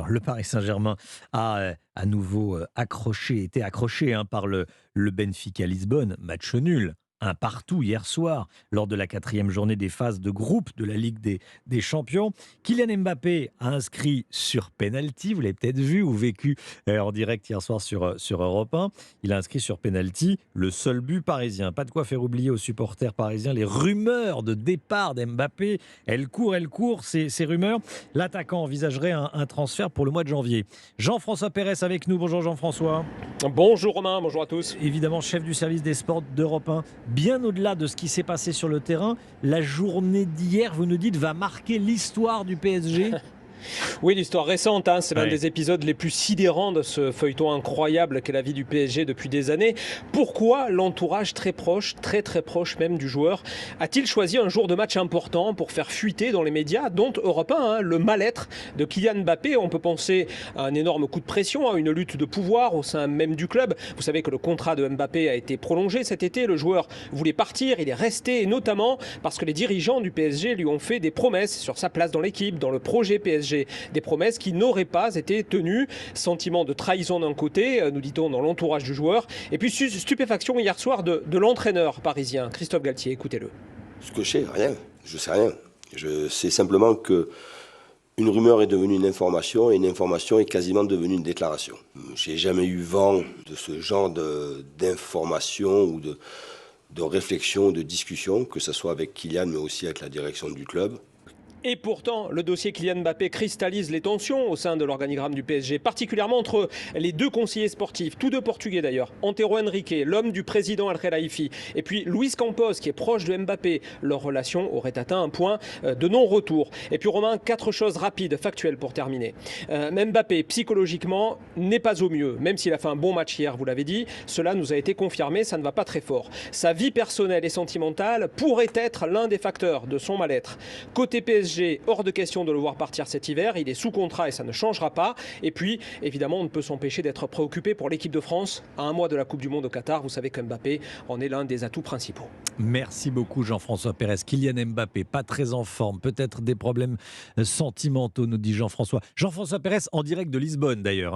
Le Paris Saint-Germain a à nouveau été accroché par le Benfica Lisbonne, match nul. Un partout hier soir, lors de la quatrième journée des phases de groupe de la Ligue des Champions. Kylian Mbappé a inscrit sur penalty, vous l'avez peut-être vu ou vécu en direct hier soir sur Europe 1. Il a inscrit sur penalty le seul but parisien. Pas de quoi faire oublier aux supporters parisiens les rumeurs de départ d'Mbappé. Elles courent, ces rumeurs. L'attaquant envisagerait un transfert pour le mois de janvier. Jean-François Pérez avec nous. Bonjour Jean-François. Bonjour Romain, bonjour à tous. Évidemment, chef du service des sports d'Europe 1. Bien au-delà de ce qui s'est passé sur le terrain, la journée d'hier, vous nous dites, va marquer l'histoire du PSG. Oui, l'histoire récente, c'est l'un Ouais. des épisodes les plus sidérants de ce feuilleton incroyable qu'est la vie du PSG depuis des années. Pourquoi l'entourage très proche, très proche même du joueur, a-t-il choisi un jour de match important pour faire fuiter dans les médias, dont Europe 1, le mal-être de Kylian Mbappé? On peut penser à un énorme coup de pression, à une lutte de pouvoir au sein même du club. Vous savez que le contrat de Mbappé a été prolongé cet été, le joueur voulait partir, il est resté, et notamment parce que les dirigeants du PSG lui ont fait des promesses sur sa place dans l'équipe, dans le projet PSG. Des promesses qui n'auraient pas été tenues. Sentiment de trahison d'un côté, nous dit-on dans l'entourage du joueur. Et puis stupéfaction hier soir de l'entraîneur parisien, Christophe Galtier. Écoutez-le. Ce que je sais, rien. Je sais rien. Je sais simplement que une rumeur est devenue une information et une information est quasiment devenue une déclaration. J'ai jamais eu vent de ce genre d'information ou de réflexion, de discussion, que ce soit avec Kylian mais aussi avec la direction du club. Et pourtant, le dossier Kylian Mbappé cristallise les tensions au sein de l'organigramme du PSG, particulièrement entre les deux conseillers sportifs, tous deux portugais d'ailleurs, Antero Henrique, l'homme du président Al Khelaifi, et puis Luis Campos, qui est proche de Mbappé. Leur relation aurait atteint un point de non-retour. Et puis Romain, 4 choses rapides, factuelles pour terminer. Mbappé, psychologiquement, n'est pas au mieux, même s'il a fait un bon match hier, vous l'avez dit. Cela nous a été confirmé, ça ne va pas très fort. Sa vie personnelle et sentimentale pourrait être l'un des facteurs de son mal-être. Côté PSG, hors de question de le voir partir cet hiver, il est sous contrat et ça ne changera pas. Et puis, évidemment, on ne peut s'empêcher d'être préoccupé pour l'équipe de France. À un mois de la Coupe du Monde au Qatar, vous savez qu'Mbappé en est l'un des atouts principaux. Merci beaucoup Jean-François Pérez. Kylian Mbappé, pas très en forme, peut-être des problèmes sentimentaux, nous dit Jean-François. Jean-François Pérez en direct de Lisbonne d'ailleurs.